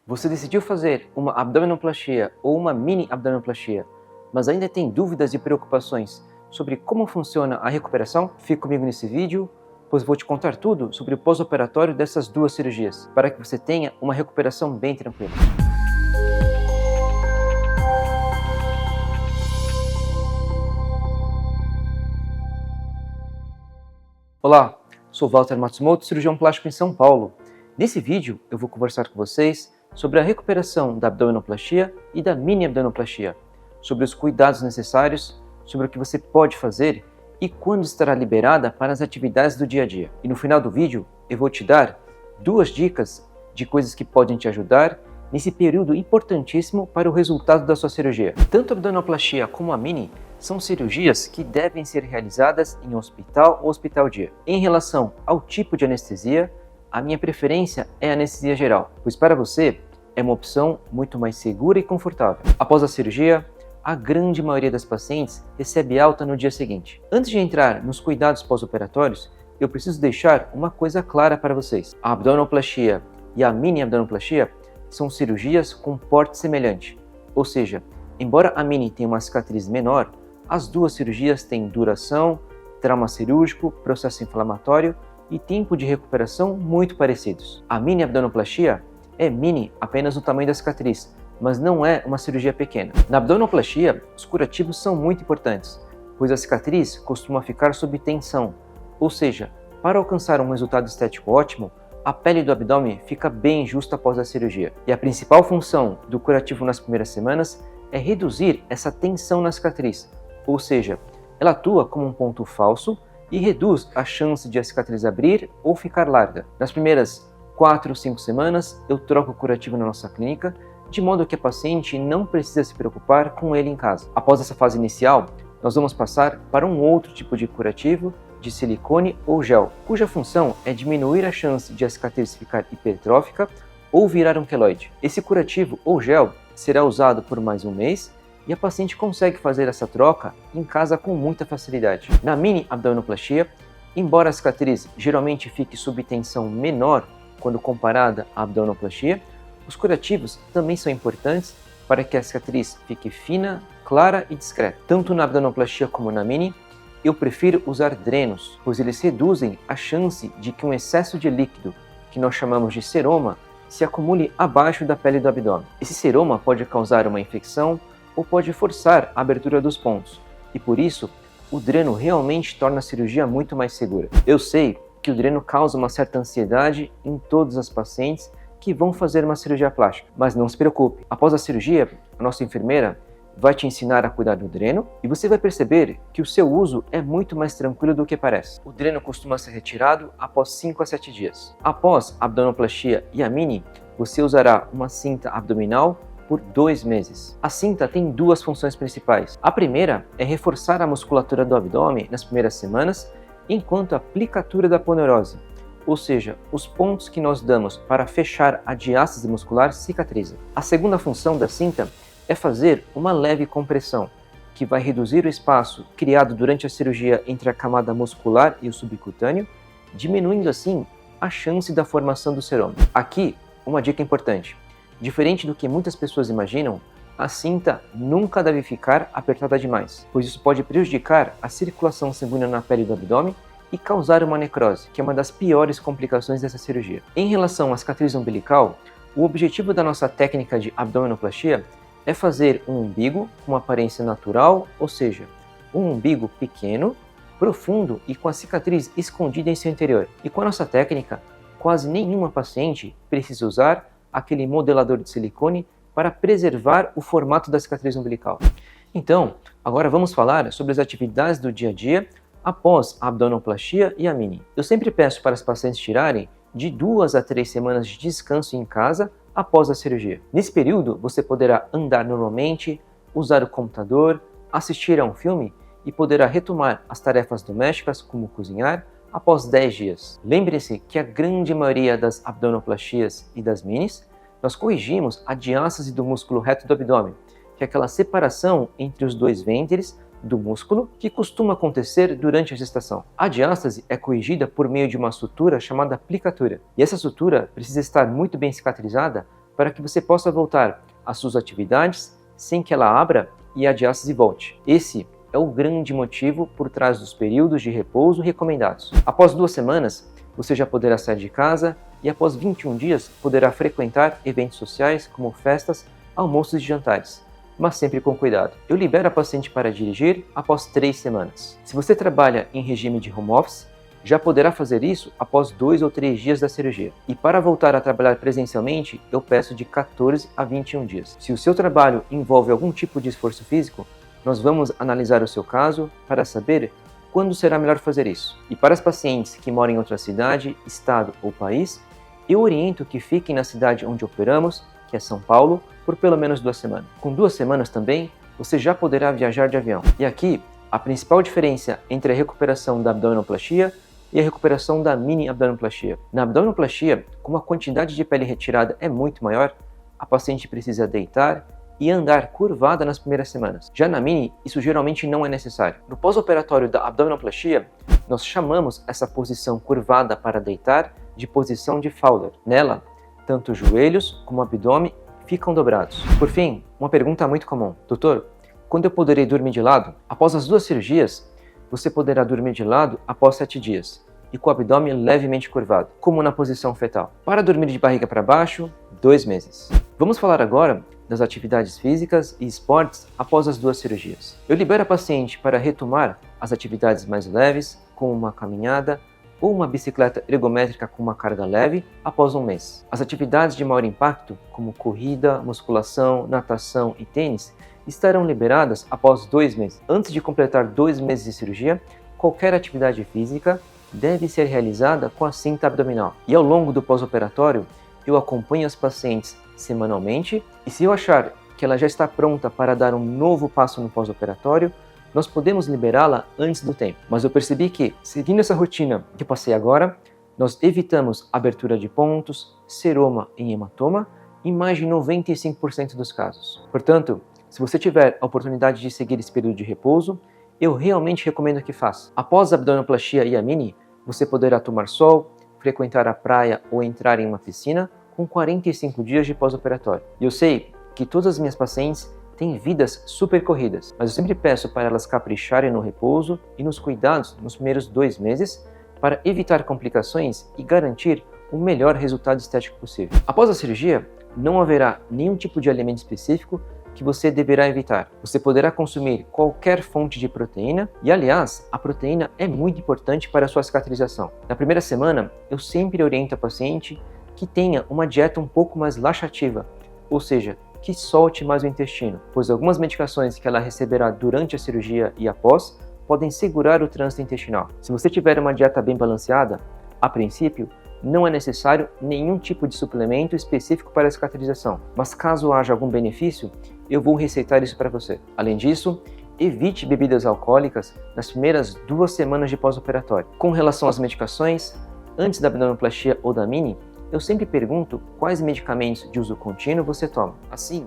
Você decidiu fazer uma abdominoplastia ou uma mini abdominoplastia, mas ainda tem dúvidas e preocupações sobre como funciona a recuperação? Fique comigo nesse vídeo, pois vou te contar tudo sobre o pós-operatório dessas duas cirurgias, para que você tenha uma recuperação bem tranquila. Olá, sou Walter Matsumoto, cirurgião plástico em São Paulo. Nesse vídeo eu vou conversar com vocês sobre a recuperação da abdominoplastia e da mini abdominoplastia, sobre os cuidados necessários, sobre o que você pode fazer e quando estará liberada para as atividades do dia a dia. E no final do vídeo eu vou te dar duas dicas de coisas que podem te ajudar nesse período importantíssimo para o resultado da sua cirurgia. Tanto a abdominoplastia como a mini são cirurgias que devem ser realizadas em hospital ou hospital-dia. Em relação ao tipo de anestesia, a minha preferência é a anestesia geral, pois para você é uma opção muito mais segura e confortável. Após a cirurgia, a grande maioria das pacientes recebe alta no dia seguinte. Antes de entrar nos cuidados pós-operatórios, eu preciso deixar uma coisa clara para vocês. A abdominoplastia e a mini abdominoplastia são cirurgias com porte semelhante, ou seja, embora a mini tenha uma cicatriz menor, as duas cirurgias têm duração, trauma cirúrgico, processo inflamatório e tempo de recuperação muito parecidos. A mini abdominoplastia é mini apenas no tamanho da cicatriz, mas não é uma cirurgia pequena. Na abdominoplastia, os curativos são muito importantes, pois a cicatriz costuma ficar sob tensão, ou seja, para alcançar um resultado estético ótimo, a pele do abdômen fica bem justa após a cirurgia. E a principal função do curativo nas primeiras semanas é reduzir essa tensão na cicatriz, ou seja, ela atua como um ponto falso e reduz a chance de a cicatriz abrir ou ficar larga. Nas primeiras 4 ou 5 semanas, eu troco o curativo na nossa clínica, de modo que a paciente não precisa se preocupar com ele em casa. Após essa fase inicial, nós vamos passar para um outro tipo de curativo, de silicone ou gel, cuja função é diminuir a chance de a cicatriz ficar hipertrófica ou virar um queloide. Esse curativo ou gel será usado por mais um mês e a paciente consegue fazer essa troca em casa com muita facilidade. Na mini abdominoplastia, embora a cicatriz geralmente fique sob tensão menor quando comparada à abdominoplastia, os curativos também são importantes para que a cicatriz fique fina, clara e discreta. Tanto na abdominoplastia como na mini, eu prefiro usar drenos, pois eles reduzem a chance de que um excesso de líquido, que nós chamamos de seroma, se acumule abaixo da pele do abdômen. Esse seroma pode causar uma infecção ou pode forçar a abertura dos pontos, e por isso, o dreno realmente torna a cirurgia muito mais segura. Eu sei que o dreno causa uma certa ansiedade em todas as pacientes que vão fazer uma cirurgia plástica, mas não se preocupe. Após a cirurgia, a nossa enfermeira vai te ensinar a cuidar do dreno e você vai perceber que o seu uso é muito mais tranquilo do que parece. O dreno costuma ser retirado após 5 a 7 dias. Após a abdominoplastia e a mini, você usará uma cinta abdominal por 2 meses. A cinta tem duas funções principais. A primeira é reforçar a musculatura do abdômen nas primeiras semanas, enquanto a aplicatura da aponeurose, ou seja, os pontos que nós damos para fechar a diástase muscular cicatriza. A segunda função da cinta é fazer uma leve compressão, que vai reduzir o espaço criado durante a cirurgia entre a camada muscular e o subcutâneo, diminuindo assim a chance da formação do seroma. Aqui, uma dica importante. Diferente do que muitas pessoas imaginam, a cinta nunca deve ficar apertada demais, pois isso pode prejudicar a circulação sanguínea na pele do abdômen e causar uma necrose, que é uma das piores complicações dessa cirurgia. Em relação à cicatriz umbilical, o objetivo da nossa técnica de abdominoplastia é fazer um umbigo com uma aparência natural, ou seja, um umbigo pequeno, profundo e com a cicatriz escondida em seu interior. E com a nossa técnica, quase nenhuma paciente precisa usar aquele modelador de silicone para preservar o formato da cicatriz umbilical. Então, agora vamos falar sobre as atividades do dia a dia após a abdominoplastia e a mini. Eu sempre peço para as pacientes tirarem de 2 a 3 semanas de descanso em casa após a cirurgia. Nesse período, você poderá andar normalmente, usar o computador, assistir a um filme e poderá retomar as tarefas domésticas, como cozinhar, após 10 dias. Lembre-se que a grande maioria das abdominoplastias e das minis, nós corrigimos a diástase do músculo reto do abdômen, que é aquela separação entre os dois vêntres do músculo que costuma acontecer durante a gestação. A diástase é corrigida por meio de uma sutura chamada aplicatura, e essa sutura precisa estar muito bem cicatrizada para que você possa voltar às suas atividades sem que ela abra e a diástase volte. Esse é o grande motivo por trás dos períodos de repouso recomendados. Após 2 semanas, você já poderá sair de casa e após 21 dias poderá frequentar eventos sociais como festas, almoços e jantares, mas sempre com cuidado. Eu libero a paciente para dirigir após 3 semanas. Se você trabalha em regime de home office, já poderá fazer isso após 2 ou 3 dias da cirurgia. E para voltar a trabalhar presencialmente, eu peço de 14 a 21 dias. Se o seu trabalho envolve algum tipo de esforço físico, nós vamos analisar o seu caso para saber quando será melhor fazer isso. E para as pacientes que moram em outra cidade, estado ou país, eu oriento que fiquem na cidade onde operamos, que é São Paulo, por pelo menos 2 semanas. Com 2 semanas também, você já poderá viajar de avião. E aqui, a principal diferença entre a recuperação da abdominoplastia e a recuperação da mini abdominoplastia. Na abdominoplastia, como a quantidade de pele retirada é muito maior, a paciente precisa deitar e andar curvada nas primeiras semanas. Já na mini, isso geralmente não é necessário. No pós-operatório da abdominoplastia, nós chamamos essa posição curvada para deitar de posição de Fowler. Nela, tanto os joelhos como o abdômen ficam dobrados. Por fim, uma pergunta muito comum. Doutor, quando eu poderei dormir de lado? Após as 2 cirurgias, você poderá dormir de lado após 7 dias e com o abdômen levemente curvado, como na posição fetal. Para dormir de barriga para baixo, 2 meses. Vamos falar agora das atividades físicas e esportes após as 2 cirurgias. Eu libero a paciente para retomar as atividades mais leves, como uma caminhada ou uma bicicleta ergométrica com uma carga leve após 1 mês. As atividades de maior impacto, como corrida, musculação, natação e tênis, estarão liberadas após 2 meses. Antes de completar 2 meses de cirurgia, qualquer atividade física deve ser realizada com a cinta abdominal. E ao longo do pós-operatório, eu acompanho as pacientes semanalmente e se eu achar que ela já está pronta para dar um novo passo no pós-operatório, nós podemos liberá-la antes do tempo. Mas eu percebi que, seguindo essa rotina que eu passei agora, nós evitamos abertura de pontos, seroma e hematoma em mais de 95% dos casos. Portanto, se você tiver a oportunidade de seguir esse período de repouso, eu realmente recomendo que faça. Após a abdominoplastia e a mini, você poderá tomar sol, frequentar a praia ou entrar em uma piscina com 45 dias de pós-operatório. E eu sei que todas as minhas pacientes têm vidas super corridas, mas eu sempre peço para elas capricharem no repouso e nos cuidados nos primeiros 2 meses para evitar complicações e garantir o melhor resultado estético possível. Após a cirurgia, não haverá nenhum tipo de alimento específico que você deverá evitar. Você poderá consumir qualquer fonte de proteína e, aliás, a proteína é muito importante para a sua cicatrização. Na primeira semana, eu sempre oriento a paciente que tenha uma dieta um pouco mais laxativa, ou seja, que solte mais o intestino, pois algumas medicações que ela receberá durante a cirurgia e após podem segurar o trânsito intestinal. Se você tiver uma dieta bem balanceada, a princípio, não é necessário nenhum tipo de suplemento específico para a cicatrização, mas caso haja algum benefício, eu vou receitar isso para você. Além disso, evite bebidas alcoólicas nas primeiras 2 semanas de pós-operatório. Com relação às medicações, antes da abdominoplastia ou da mini, eu sempre pergunto quais medicamentos de uso contínuo você toma. Assim,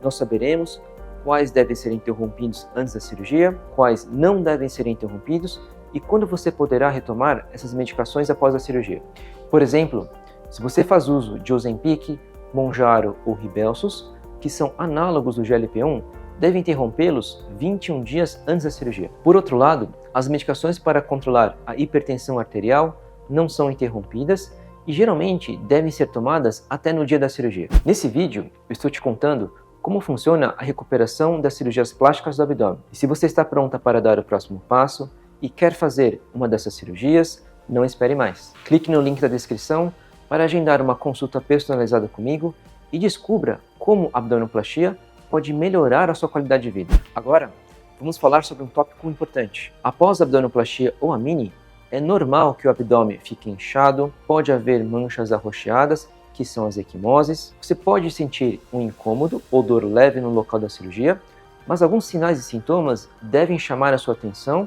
nós saberemos quais devem ser interrompidos antes da cirurgia, quais não devem ser interrompidos e quando você poderá retomar essas medicações após a cirurgia. Por exemplo, se você faz uso de Ozempic, Mounjaro ou Rybelsus, que são análogos do GLP-1, deve interrompê-los 21 dias antes da cirurgia. Por outro lado, as medicações para controlar a hipertensão arterial não são interrompidas e geralmente devem ser tomadas até no dia da cirurgia. Nesse vídeo, eu estou te contando como funciona a recuperação das cirurgias plásticas do abdômen. E se você está pronta para dar o próximo passo e quer fazer uma dessas cirurgias, não espere mais. Clique no link da descrição para agendar uma consulta personalizada comigo e descubra como a abdominoplastia pode melhorar a sua qualidade de vida. Agora, vamos falar sobre um tópico importante. Após a abdominoplastia ou a mini, é normal que o abdômen fique inchado, pode haver manchas arroxeadas, que são as equimoses. Você pode sentir um incômodo ou dor leve no local da cirurgia, mas alguns sinais e sintomas devem chamar a sua atenção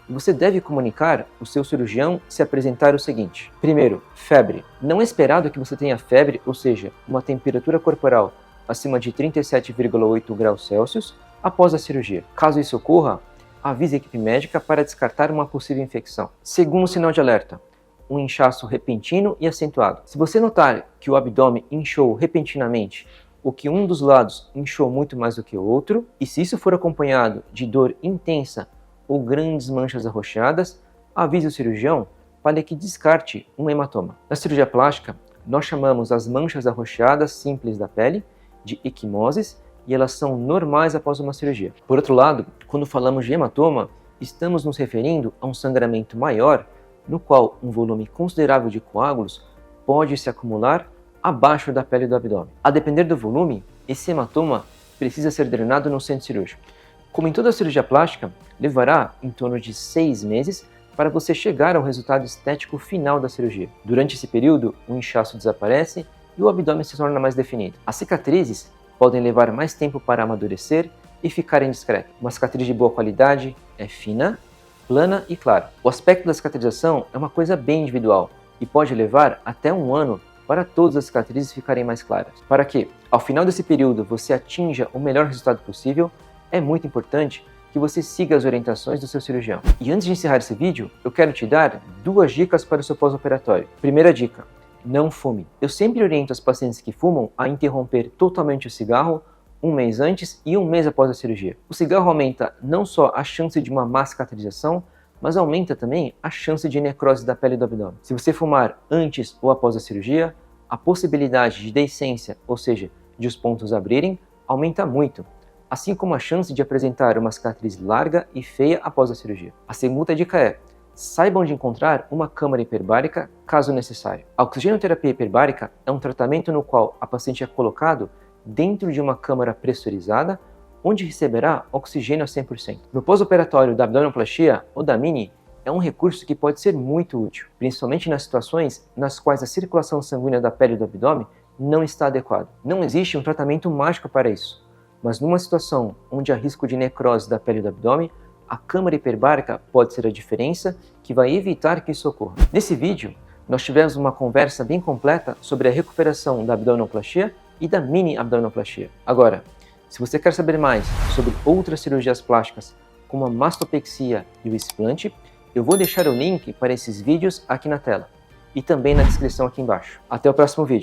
e você deve comunicar ao seu cirurgião se apresentar o seguinte. Primeiro, febre. Não é esperado que você tenha febre, ou seja, uma temperatura corporal acima de 37,8 graus Celsius após a cirurgia. Caso isso ocorra, avise a equipe médica para descartar uma possível infecção. Segundo sinal de alerta, um inchaço repentino e acentuado. Se você notar que o abdômen inchou repentinamente, ou que um dos lados inchou muito mais do que o outro, e se isso for acompanhado de dor intensa ou grandes manchas arroxeadas, avise o cirurgião para que descarte um hematoma. Na cirurgia plástica, nós chamamos as manchas arroxeadas simples da pele de equimoses e elas são normais após uma cirurgia. Por outro lado, quando falamos de hematoma, estamos nos referindo a um sangramento maior no qual um volume considerável de coágulos pode se acumular abaixo da pele do abdômen. A depender do volume, esse hematoma precisa ser drenado no centro cirúrgico. Como em toda cirurgia plástica, levará em torno de 6 meses para você chegar ao resultado estético final da cirurgia. Durante esse período, o inchaço desaparece e o abdômen se torna mais definido. As cicatrizes podem levar mais tempo para amadurecer e ficarem discretas. Uma cicatriz de boa qualidade é fina, plana e clara. O aspecto da cicatrização é uma coisa bem individual e pode levar até 1 ano para todas as cicatrizes ficarem mais claras. Para que, ao final desse período, você atinja o melhor resultado possível, é muito importante que você siga as orientações do seu cirurgião. E antes de encerrar esse vídeo, eu quero te dar 2 dicas para o seu pós-operatório. Primeira dica: não fume. Eu sempre oriento as pacientes que fumam a interromper totalmente o cigarro 1 mês antes e 1 mês após a cirurgia. O cigarro aumenta não só a chance de uma má cicatrização, mas aumenta também a chance de necrose da pele do abdômen. Se você fumar antes ou após a cirurgia, a possibilidade de deiscência, ou seja, de os pontos abrirem, aumenta muito, assim como a chance de apresentar uma cicatriz larga e feia após a cirurgia. A segunda dica é: saiba onde encontrar uma câmara hiperbárica caso necessário. A oxigenoterapia hiperbárica é um tratamento no qual a paciente é colocado dentro de uma câmara pressurizada, onde receberá oxigênio a 100%. No pós-operatório da abdominoplastia ou da mini, é um recurso que pode ser muito útil, principalmente nas situações nas quais a circulação sanguínea da pele do abdômen não está adequada. Não existe um tratamento mágico para isso, mas numa situação onde há risco de necrose da pele do abdômen, a câmara hiperbárica pode ser a diferença que vai evitar que isso ocorra. Nesse vídeo, nós tivemos uma conversa bem completa sobre a recuperação da abdominoplastia e da mini abdominoplastia. Agora, se você quer saber mais sobre outras cirurgias plásticas, como a mastopexia e o explante, eu vou deixar o link para esses vídeos aqui na tela e também na descrição aqui embaixo. Até o próximo vídeo.